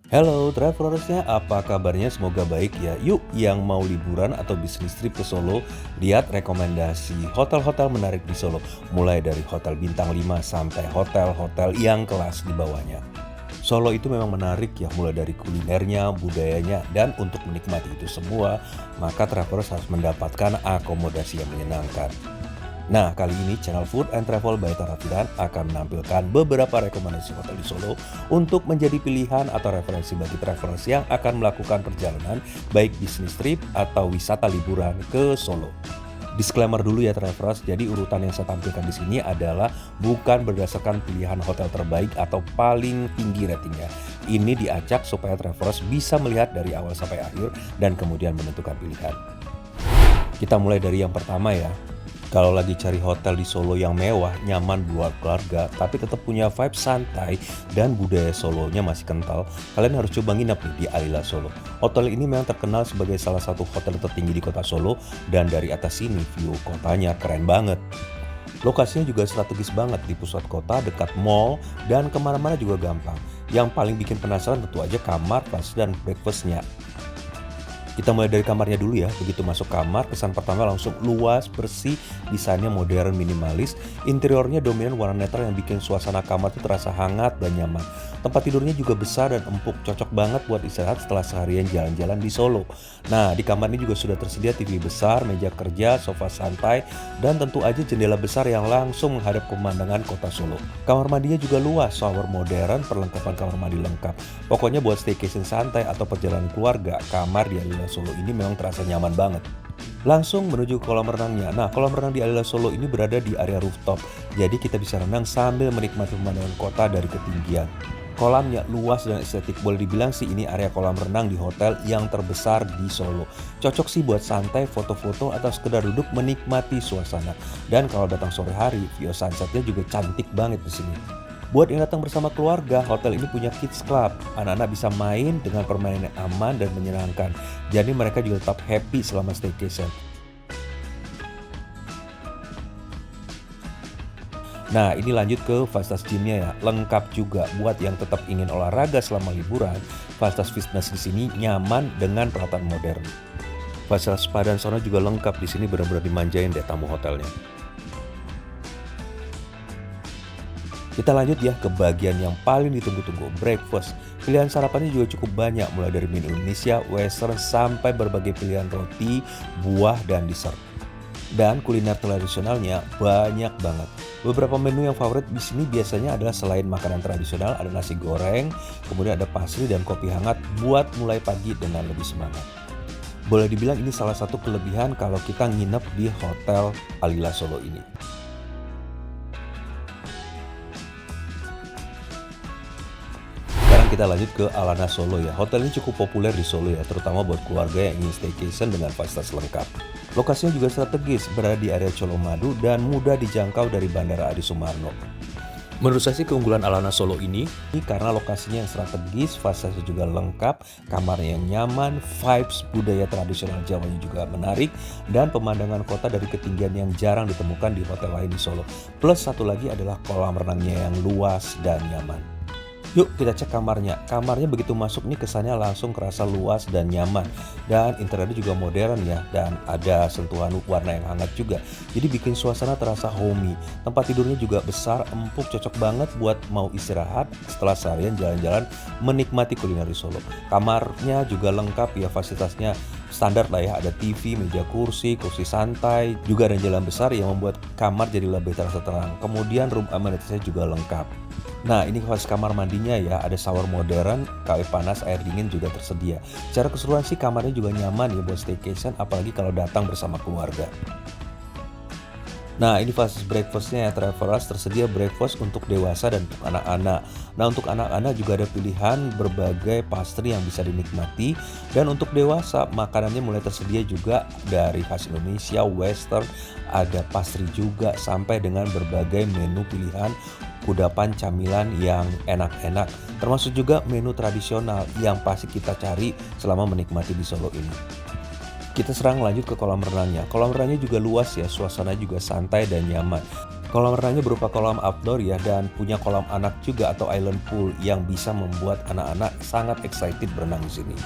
Halo travelersnya, apa kabarnya? Semoga baik ya. Yuk yang mau liburan atau bisnis trip ke Solo, lihat rekomendasi hotel-hotel menarik di Solo. Mulai dari hotel bintang 5 sampai hotel-hotel yang kelas di bawahnya. Solo itu memang menarik ya, mulai dari kulinernya, budayanya, dan untuk menikmati itu semua, maka travelers harus mendapatkan akomodasi yang menyenangkan. Nah, kali ini channel Food and Travel by Tarafiran akan menampilkan beberapa rekomendasi hotel di Solo untuk menjadi pilihan atau referensi bagi travelers yang akan melakukan perjalanan baik bisnis trip atau wisata liburan ke Solo. Disclaimer dulu ya travelers, jadi urutan yang saya tampilkan di sini adalah bukan berdasarkan pilihan hotel terbaik atau paling tinggi ratingnya. Ini diacak supaya travelers bisa melihat dari awal sampai akhir dan kemudian menentukan pilihan. Kita mulai dari yang pertama ya. Kalau lagi cari hotel di Solo yang mewah, nyaman buat keluarga, tapi tetap punya vibe santai dan budaya Solonya masih kental, kalian harus coba nginep nih di Alila Solo. Hotel ini memang terkenal sebagai salah satu hotel tertinggi di kota Solo dan dari atas sini view kotanya keren banget. Lokasinya juga strategis banget di pusat kota, dekat mall, dan kemana-mana juga gampang. Yang paling bikin penasaran tentu aja kamar, kelas, dan breakfastnya. Kita mulai dari kamarnya dulu ya. Begitu masuk kamar, kesan pertama langsung luas, bersih, desainnya modern minimalis, interiornya dominan warna netral yang bikin suasana kamar itu terasa hangat dan nyaman. Tempat tidurnya juga besar dan empuk, cocok banget buat istirahat setelah seharian jalan-jalan di Solo. Nah, di kamar ini juga sudah tersedia TV besar, meja kerja, sofa santai, dan tentu aja jendela besar yang langsung menghadap pemandangan kota Solo. Kamar mandinya juga luas, shower modern, perlengkapan kamar mandi lengkap. Pokoknya buat staycation santai atau perjalanan keluarga, kamar di Alila Solo ini memang terasa nyaman banget. Langsung menuju ke kolam renangnya. Nah, kolam renang di Alila Solo ini berada di area rooftop. Jadi kita bisa renang sambil menikmati pemandangan kota dari ketinggian. Kolamnya luas dan estetik. Boleh dibilang sih ini area kolam renang di hotel yang terbesar di Solo. Cocok sih buat santai, foto-foto, atau sekedar duduk menikmati suasana. Dan kalau datang sore hari, view sunsetnya juga cantik banget di sini. Buat yang datang bersama keluarga, hotel ini punya kids club. Anak-anak bisa main dengan permainan yang aman dan menyenangkan. Jadi mereka juga tetap happy selama staycation. Nah, ini lanjut ke fasilitas gymnya ya, lengkap juga buat yang tetap ingin olahraga selama liburan. Fasilitas fitness di sini nyaman dengan peralatan modern. Fasilitas spa dan sauna juga lengkap di sini, benar-benar dimanjain deh tamu hotelnya. Kita lanjut ya ke bagian yang paling ditunggu-tunggu, breakfast. Pilihan sarapannya juga cukup banyak, mulai dari menu Indonesia, western, sampai berbagai pilihan roti, buah, dan dessert. Dan kuliner tradisionalnya banyak banget. Beberapa menu yang favorit di sini biasanya adalah selain makanan tradisional, ada nasi goreng, kemudian ada pasri dan kopi hangat buat mulai pagi dengan lebih semangat. Boleh dibilang ini salah satu kelebihan kalau kita nginep di Hotel Alila Solo ini. Sekarang kita lanjut ke Alana Solo ya. Hotel ini cukup populer di Solo ya, terutama buat keluarga yang ingin staycation dengan fasilitas lengkap. Lokasinya juga strategis, berada di area Colomadu dan mudah dijangkau dari Bandara Adi Sumarno. Menurut saya sih keunggulan Alana Solo ini karena lokasinya yang strategis, fasilitasnya juga lengkap, kamarnya yang nyaman, vibes budaya tradisional Jawanya juga menarik, dan pemandangan kota dari ketinggian yang jarang ditemukan di hotel lain di Solo. Plus satu lagi adalah kolam renangnya yang luas dan nyaman. Yuk kita cek kamarnya. Kamarnya begitu masuk nih kesannya langsung kerasa luas dan nyaman. Dan interiornya juga modern ya. Dan ada sentuhan warna yang hangat juga. Jadi bikin suasana terasa homey. Tempat tidurnya juga besar, empuk, cocok banget buat mau istirahat setelah seharian jalan-jalan menikmati kuliner di Solo. Kamarnya juga lengkap ya, fasilitasnya standar lah ya. Ada TV, meja kursi santai. Juga ada jalan besar yang membuat kamar jadi lebih terasa tenang. Kemudian room amenities-nya juga lengkap. Nah, ini fasilitas kamar mandinya ya, ada shower modern, KW panas, air dingin juga tersedia. Secara keseluruhan sih kamarnya juga nyaman ya buat staycation, apalagi kalau datang bersama keluarga. Nah, ini fasilitas breakfastnya ya travelers, tersedia breakfast untuk dewasa dan untuk anak-anak. Nah, untuk anak-anak juga ada pilihan berbagai pastry yang bisa dinikmati. Dan untuk dewasa, makanannya mulai tersedia juga dari khas Indonesia, western, ada pastry juga, sampai dengan berbagai menu pilihan kudapan camilan yang enak-enak. Termasuk juga menu tradisional yang pasti kita cari selama menikmati di Solo ini. Kita serang lanjut ke kolam renangnya. Kolam renangnya juga luas ya, suasana juga santai dan nyaman. Kolam renangnya berupa kolam outdoor ya, dan punya kolam anak juga atau island pool yang bisa membuat anak-anak sangat excited berenang di sini.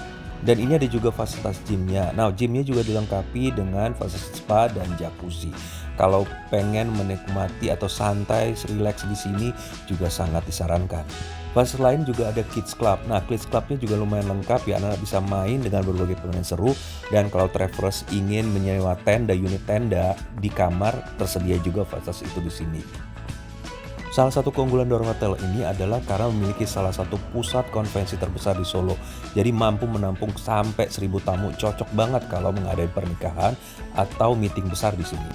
Dan ini ada juga fasilitas gymnya. Nah, gymnya juga dilengkapi dengan fasilitas spa dan jacuzzi. Kalau pengen menikmati atau santai, relax di sini juga sangat disarankan. Fasilitas lain juga ada kids club. Nah, kids clubnya juga lumayan lengkap ya, anak bisa main dengan berbagai permainan seru. Dan kalau travelers ingin menyewa tenda, unit tenda di kamar, tersedia juga fasilitas itu di sini. Salah satu keunggulan dari hotel ini adalah karena memiliki salah satu pusat konvensi terbesar di Solo. Jadi mampu menampung sampai 1.000 tamu, cocok banget kalau mengadakan pernikahan atau meeting besar di sini.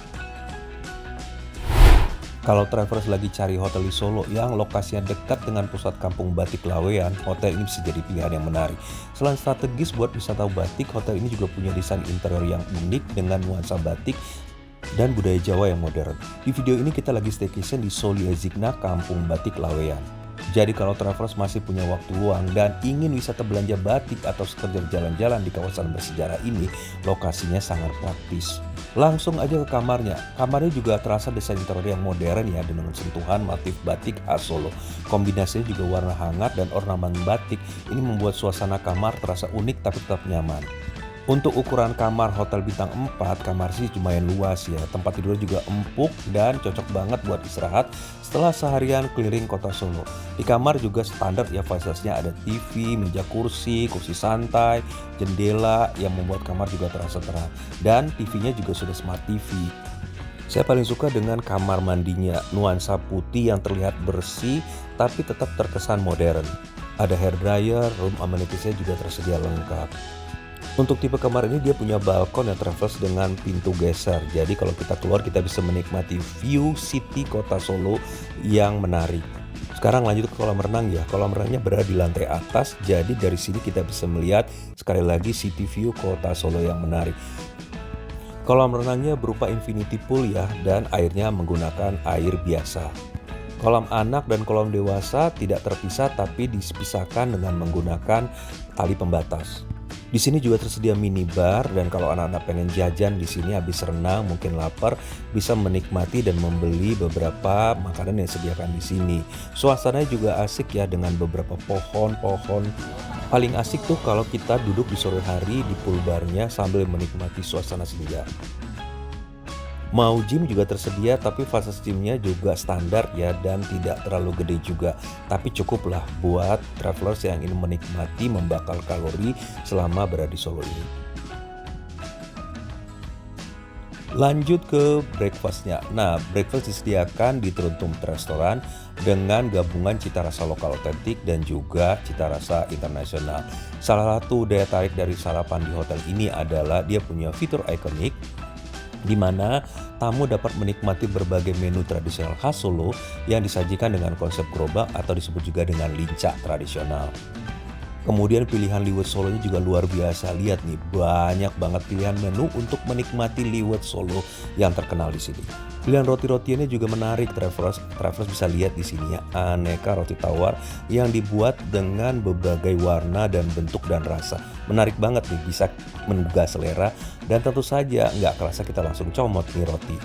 Kalau travelers lagi cari hotel di Solo yang lokasinya dekat dengan pusat kampung batik Laweyan, hotel ini bisa jadi pilihan yang menarik. Selain strategis buat wisata batik, hotel ini juga punya desain interior yang unik dengan nuansa batik dan budaya Jawa yang modern. Di video ini kita lagi staycation di Solia Zigna, kampung batik Laweyan. Jadi kalau travelers masih punya waktu luang dan ingin wisata belanja batik atau sekedar jalan-jalan di kawasan bersejarah ini, lokasinya sangat praktis. Langsung aja ke kamarnya. Kamarnya juga terasa desain interior yang modern ya, dengan sentuhan motif batik khas Solo. Kombinasinya juga warna hangat dan ornamen batik. Ini membuat suasana kamar terasa unik tapi tetap nyaman. Untuk ukuran kamar hotel bintang 4, kamar sih lumayan luas ya. Tempat tidur juga empuk dan cocok banget buat istirahat setelah seharian keliling kota Solo. Di kamar juga standar ya, fasilitasnya ada TV, meja kursi santai, jendela yang membuat kamar juga terasa terang. Dan TV-nya juga sudah smart TV. Saya paling suka dengan kamar mandinya, nuansa putih yang terlihat bersih tapi tetap terkesan modern. Ada hair dryer, room amenities-nya juga tersedia lengkap. Untuk tipe kamar ini dia punya balkon yang traverse dengan pintu geser. Jadi kalau kita keluar kita bisa menikmati view city kota Solo yang menarik. Sekarang lanjut ke kolam renang ya. Kolam renangnya berada di lantai atas. Jadi dari sini kita bisa melihat sekali lagi city view kota Solo yang menarik. Kolam renangnya berupa infinity pool ya, dan airnya menggunakan air biasa. Kolam anak dan kolam dewasa tidak terpisah tapi dipisahkan dengan menggunakan tali pembatas. Di sini juga tersedia minibar, dan kalau anak-anak pengen jajan di sini habis renang mungkin lapar, bisa menikmati dan membeli beberapa makanan yang disediakan di sini. Suasananya juga asik ya, dengan beberapa pohon-pohon. Paling asik tuh kalau kita duduk di sore hari di pool barnya sambil menikmati suasana senja. Mau gym juga tersedia, tapi fasilitas gymnya juga standar ya, dan tidak terlalu gede juga. Tapi cukuplah buat travelers yang ingin menikmati membakar kalori selama berada di Solo ini. Lanjut ke breakfastnya. Nah, breakfast disediakan di Teruntum Restoran dengan gabungan cita rasa lokal otentik dan juga cita rasa internasional. Salah satu daya tarik dari sarapan di hotel ini adalah dia punya fitur ikonik, di mana tamu dapat menikmati berbagai menu tradisional khas Solo yang disajikan dengan konsep gerobak atau disebut juga dengan lincah tradisional. Kemudian pilihan liwet Solonya juga luar biasa. Lihat nih, banyak banget pilihan menu untuk menikmati liwet Solo yang terkenal di sini. Pilihan roti-rotiannya juga menarik. Travelers bisa lihat di sini ya, aneka roti tawar yang dibuat dengan berbagai warna dan bentuk dan rasa. Menarik banget nih, bisa menggugah selera, dan tentu saja nggak kerasa kita langsung comot nih roti.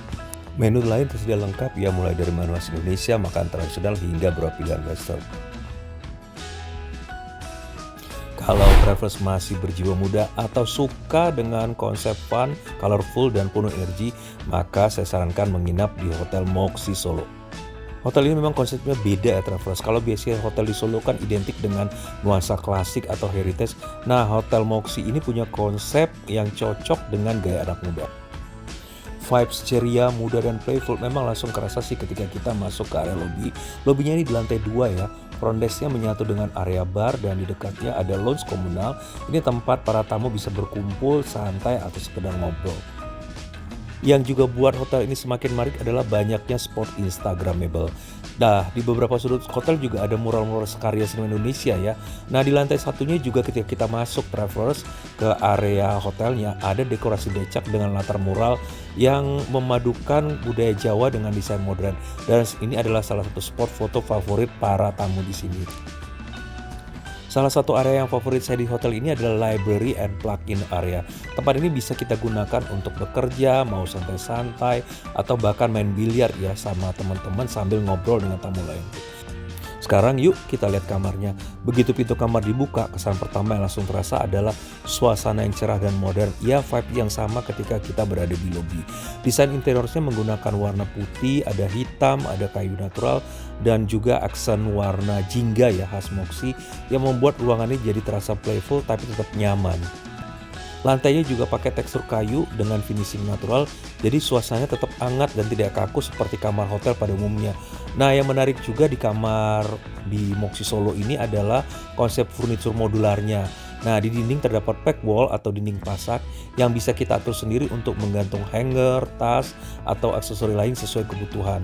Menu lain tersedia lengkap ya, mulai dari menu khas Indonesia, makan tradisional hingga beberapa pilihan western. Kalau travelers masih berjiwa muda atau suka dengan konsep fun, colorful, dan penuh energi, maka saya sarankan menginap di Hotel Moxy Solo. Hotel ini memang konsepnya beda ya travelers. Kalau biasanya hotel di Solo kan identik dengan nuansa klasik atau heritage. Nah, Hotel Moxy ini punya konsep yang cocok dengan gaya anak muda. Vibes ceria, muda, dan playful memang langsung kerasa sih ketika kita masuk ke area lobby. Lobbynya ini di lantai 2 ya. Front desk-nya menyatu dengan area bar, dan di dekatnya ada lounge komunal. Ini tempat para tamu bisa berkumpul, santai, atau sekedar ngobrol. Yang juga buat hotel ini semakin menarik adalah banyaknya spot instagramable. Nah, di beberapa sudut hotel juga ada mural-mural karya seniman Indonesia ya. Nah, di lantai satunya juga ketika kita masuk travelers ke area hotelnya, ada dekorasi becak dengan latar mural yang memadukan budaya Jawa dengan desain modern. Dan ini adalah salah satu spot foto favorit para tamu di sini. Salah satu area yang favorit saya di hotel ini adalah library and plug-in area. Tempat ini bisa kita gunakan untuk bekerja, mau santai-santai, atau bahkan main biliar ya sama teman-teman sambil ngobrol dengan tamu lain. Sekarang yuk kita lihat kamarnya. Begitu pintu kamar dibuka, kesan pertama yang langsung terasa adalah suasana yang cerah dan modern. Ya, vibe yang sama ketika kita berada di lobi. Desain interiornya menggunakan warna putih, ada hitam, ada kayu natural, dan juga aksen warna jingga ya khas Moxy yang membuat ruangan ini jadi terasa playful tapi tetap nyaman. Lantainya juga pakai tekstur kayu dengan finishing natural, jadi suasananya tetap hangat dan tidak kaku seperti kamar hotel pada umumnya. Nah, yang menarik juga di kamar di Moxy Solo ini adalah konsep furnitur modularnya. Nah, di dinding terdapat pack wall atau dinding pasak yang bisa kita atur sendiri untuk menggantung hanger, tas, atau aksesori lain sesuai kebutuhan.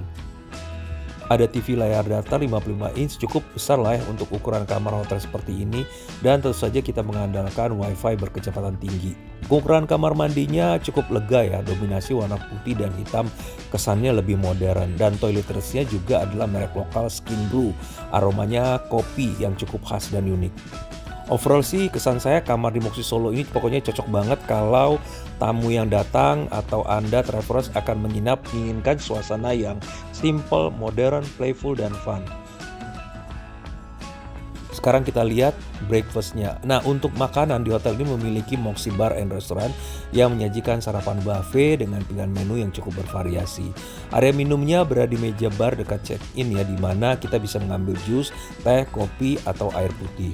Ada TV layar datar 55 inch, cukup besar lah ya untuk ukuran kamar hotel seperti ini, dan tentu saja kita mengandalkan wifi berkecepatan tinggi. Ukuran kamar mandinya cukup lega ya, dominasi warna putih dan hitam, kesannya lebih modern, dan toiletries-nya juga adalah merek lokal Skin Blue, aromanya kopi yang cukup khas dan unik. Overall sih kesan saya kamar di Moxy Solo ini pokoknya cocok banget kalau tamu yang datang atau Anda travelers akan menginginkan suasana yang simple, modern, playful, dan fun. Sekarang kita lihat breakfastnya. Nah, untuk makanan di hotel ini memiliki Moxy Bar and Restaurant yang menyajikan sarapan buffet dengan pilihan menu yang cukup bervariasi. Area minumnya berada di meja bar dekat check-in ya, di mana kita bisa mengambil jus, teh, kopi, atau air putih.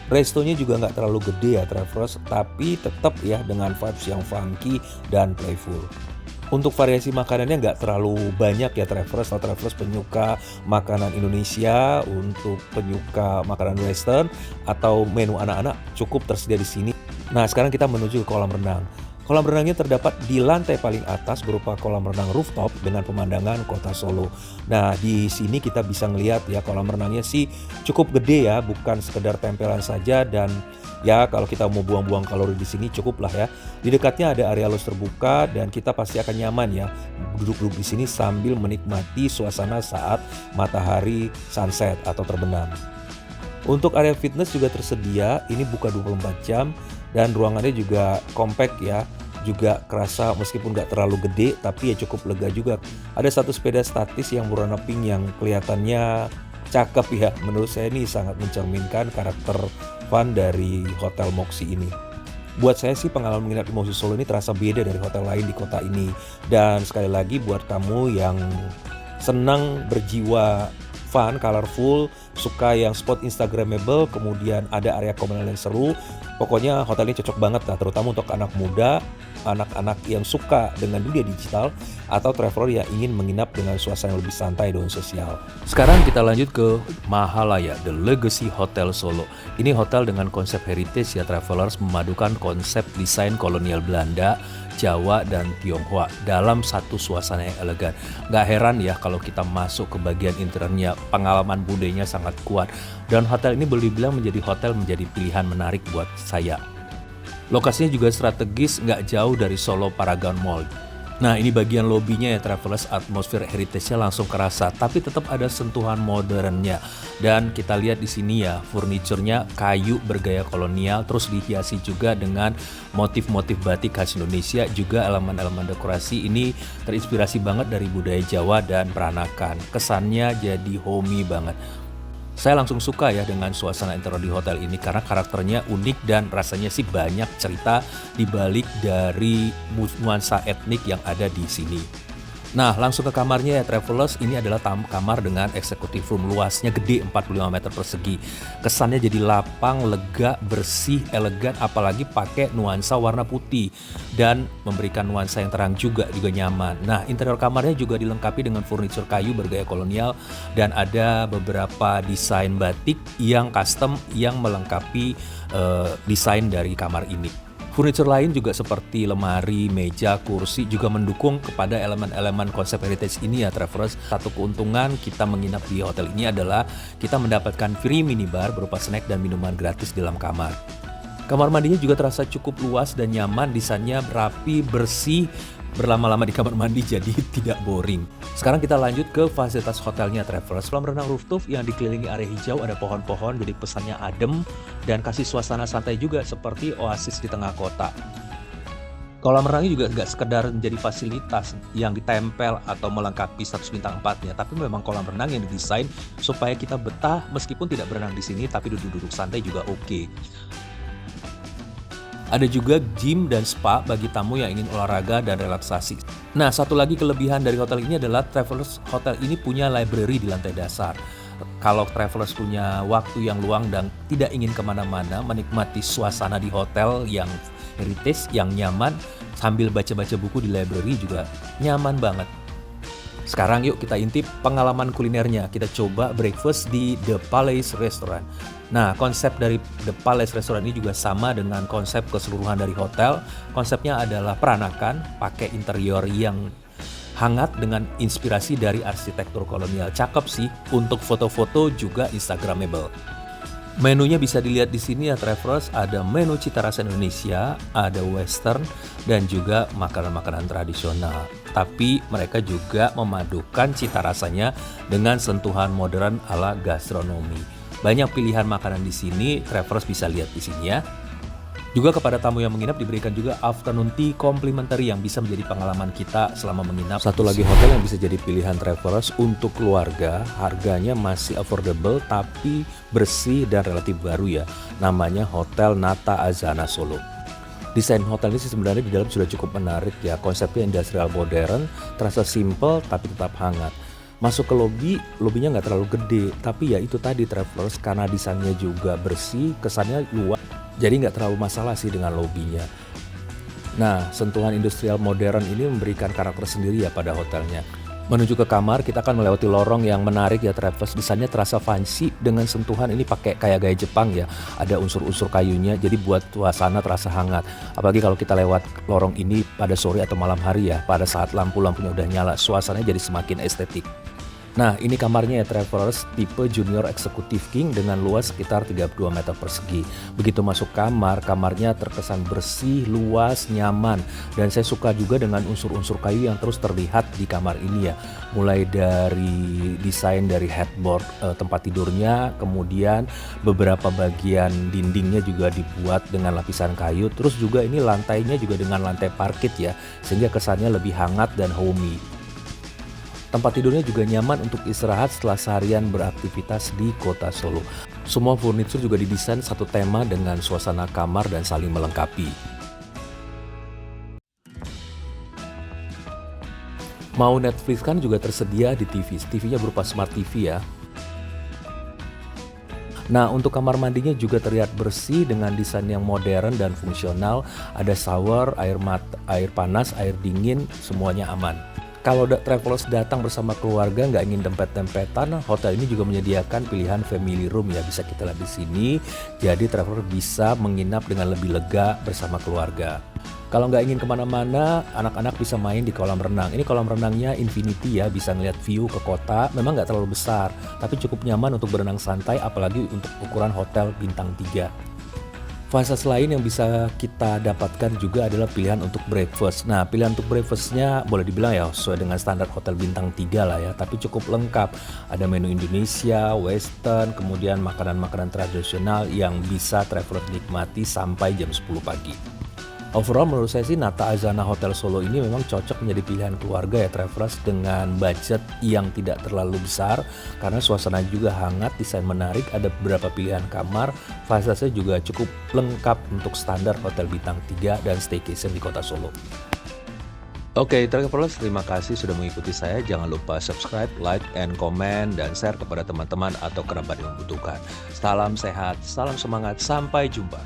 Restonya juga nggak terlalu gede ya travelers, tapi tetap ya dengan vibes yang funky dan playful. Untuk variasi makanannya nggak terlalu banyak ya travelers. Kalau travelers penyuka makanan Indonesia, untuk penyuka makanan western, atau menu anak-anak cukup tersedia di sini. Nah, sekarang kita menuju ke kolam renang. Kolam renangnya terdapat di lantai paling atas berupa kolam renang rooftop dengan pemandangan kota Solo. Nah, di sini kita bisa ngelihat ya kolam renangnya sih cukup gede ya, bukan sekedar tempelan saja, dan ya kalau kita mau buang-buang kalori di sini cukup lah ya. Di dekatnya ada area los terbuka dan kita pasti akan nyaman ya duduk-duduk di sini sambil menikmati suasana saat matahari sunset atau terbenam. Untuk area fitness juga tersedia, ini buka 24 jam dan ruangannya juga compact ya, juga kerasa meskipun nggak terlalu gede tapi ya cukup lega juga. Ada satu sepeda statis yang berwarna pink yang kelihatannya cakep ya, menurut saya ini sangat mencerminkan karakter fun dari Hotel Moxy ini. Buat saya sih pengalaman menginap di Moxy Solo ini terasa beda dari hotel lain di kota ini. Dan sekali lagi buat kamu yang senang berjiwa fun, colorful, suka yang spot instagramable, kemudian ada area komunal yang seru, pokoknya hotel ini cocok banget lah, terutama untuk anak muda, anak-anak yang suka dengan dunia digital, atau traveler yang ingin menginap dengan suasana yang lebih santai dan sosial. Sekarang kita lanjut ke Mahalaya, The Legacy Hotel Solo. Ini hotel dengan konsep heritage ya travelers, memadukan konsep desain kolonial Belanda, Jawa, dan Tionghoa dalam satu suasana yang elegan. Gak heran ya kalau kita masuk ke bagian interiornya, pengalaman budayanya sangat kuat. Dan hotel ini boleh dibilang menjadi pilihan menarik buat saya. Lokasinya juga strategis, gak jauh dari Solo Paragon Mall. Nah, ini bagian lobinya ya travelers, atmosfer heritage-nya langsung kerasa, tapi tetap ada sentuhan modernnya. Dan kita lihat di sini ya, furniturnya kayu bergaya kolonial, terus dihiasi juga dengan motif-motif batik khas Indonesia, juga elemen-elemen dekorasi ini terinspirasi banget dari budaya Jawa dan peranakan. Kesannya jadi homey banget. Saya langsung suka ya dengan suasana interior di hotel ini karena karakternya unik dan rasanya sih banyak cerita di balik dari nuansa etnik yang ada di sini. Nah, langsung ke kamarnya ya travelers, ini adalah kamar dengan executive room, luasnya gede 45 meter persegi. Kesannya jadi lapang, lega, bersih, elegan, apalagi pakai nuansa warna putih dan memberikan nuansa yang terang juga nyaman. Nah, interior kamarnya juga dilengkapi dengan furnitur kayu bergaya kolonial dan ada beberapa desain batik yang custom yang melengkapi desain dari kamar ini. Furniture lain juga seperti lemari, meja, kursi juga mendukung kepada elemen-elemen konsep heritage ini ya travelers. Satu keuntungan kita menginap di hotel ini adalah kita mendapatkan free minibar berupa snack dan minuman gratis di dalam kamar. Kamar mandinya juga terasa cukup luas dan nyaman, desainnya rapi, bersih, berlama-lama di kamar mandi jadi tidak boring. Sekarang kita lanjut ke fasilitas hotelnya Travelers. Kolam renang rooftop yang dikelilingi area hijau, ada pohon-pohon, jadi pesannya adem dan kasih suasana santai juga seperti oasis di tengah kota. Kolam renangnya juga nggak sekedar menjadi fasilitas yang ditempel atau melengkapi status bintang 4-nya, tapi memang kolam renang yang didesain supaya kita betah meskipun tidak berenang di sini, tapi duduk-duduk santai juga oke. Ada juga gym dan spa bagi tamu yang ingin olahraga dan relaksasi. Nah, satu lagi kelebihan dari hotel ini adalah Travelers Hotel ini punya library di lantai dasar. Kalau Travelers punya waktu yang luang dan tidak ingin kemana-mana, menikmati suasana di hotel yang heritage, yang nyaman, sambil baca-baca buku di library juga nyaman banget. Sekarang yuk kita intip pengalaman kulinernya. Kita coba breakfast di The Palace Restaurant. Nah, konsep dari The Palace Restaurant ini juga sama dengan konsep keseluruhan dari hotel. Konsepnya adalah peranakan, pakai interior yang hangat dengan inspirasi dari arsitektur kolonial. Cakep sih, untuk foto-foto juga instagramable. Menunya bisa dilihat di sini ya Travelers, ada menu cita rasa Indonesia, ada western, dan juga makanan-makanan tradisional. Tapi mereka juga memadukan cita rasanya dengan sentuhan modern ala gastronomi. Banyak pilihan makanan di sini, Travelers bisa lihat di sini ya. Juga kepada tamu yang menginap diberikan juga afternoon tea complimentary yang bisa menjadi pengalaman kita selama menginap. Satu lagi hotel yang bisa jadi pilihan Travelers untuk keluarga, harganya masih affordable tapi bersih dan relatif baru ya. Namanya Hotel Nata Azana Solo. Desain hotel ini sih sebenarnya di dalam sudah cukup menarik ya. Konsepnya industrial modern, terasa simple tapi tetap hangat. Masuk ke lobinya nggak terlalu gede, tapi ya itu tadi Travelers karena desainnya juga bersih, kesannya luas. Jadi nggak terlalu masalah sih dengan lobinya. Nah, sentuhan industrial modern ini memberikan karakter sendiri ya pada hotelnya. Menuju ke kamar, kita akan melewati lorong yang menarik ya Travelers. Desainnya terasa fancy dengan sentuhan ini pakai kayak gaya Jepang ya. Ada unsur-unsur kayunya, jadi buat suasana terasa hangat. Apalagi kalau kita lewat lorong ini pada sore atau malam hari ya. Pada saat lampu-lampunya udah nyala, suasananya jadi semakin estetik. Nah, ini kamarnya ya Travelers, tipe Junior Executive King dengan luas sekitar 32 meter persegi. Begitu masuk kamar, kamarnya terkesan bersih, luas, nyaman. Dan saya suka juga dengan unsur-unsur kayu yang terus terlihat di kamar ini ya. Mulai dari desain dari headboard tempat tidurnya, kemudian beberapa bagian dindingnya juga dibuat dengan lapisan kayu. Terus juga ini lantainya juga dengan lantai parket ya, sehingga kesannya lebih hangat dan homey. Tempat tidurnya juga nyaman untuk istirahat setelah seharian beraktivitas di kota Solo. Semua furnitur juga didesain satu tema dengan suasana kamar dan saling melengkapi. Mau Netflix kan juga tersedia di TV. TV-nya berupa Smart TV ya. Nah, untuk kamar mandinya juga terlihat bersih dengan desain yang modern dan fungsional. Ada shower, air panas, air dingin, semuanya aman. Kalau Travelers datang bersama keluarga nggak ingin dempet-dempetan, hotel ini juga menyediakan pilihan family room ya, bisa kita lihat di sini. Jadi Travelers bisa menginap dengan lebih lega bersama keluarga. Kalau nggak ingin kemana-mana, anak-anak bisa main di kolam renang. Ini kolam renangnya infinity ya, bisa ngeliat view ke kota. Memang nggak terlalu besar, tapi cukup nyaman untuk berenang santai, apalagi untuk ukuran hotel bintang 3. Fasilitas lain yang bisa kita dapatkan juga adalah pilihan untuk breakfast. Nah, pilihan untuk breakfastnya boleh dibilang ya sesuai dengan standar hotel bintang 3 lah ya, tapi cukup lengkap. Ada menu Indonesia, western, kemudian makanan-makanan tradisional yang bisa traveler nikmati sampai jam 10 pagi. Overall menurut saya sih Nata Azana Hotel Solo ini memang cocok menjadi pilihan keluarga ya travelers dengan budget yang tidak terlalu besar karena suasana juga hangat, desain menarik, ada beberapa pilihan kamar, fasilitasnya juga cukup lengkap untuk standar hotel bintang 3 dan staycation di kota Solo. Oke, travelers, terima kasih sudah mengikuti saya. Jangan lupa subscribe, like, and comment, dan share kepada teman-teman atau kerabat yang membutuhkan. Salam sehat, salam semangat, sampai jumpa.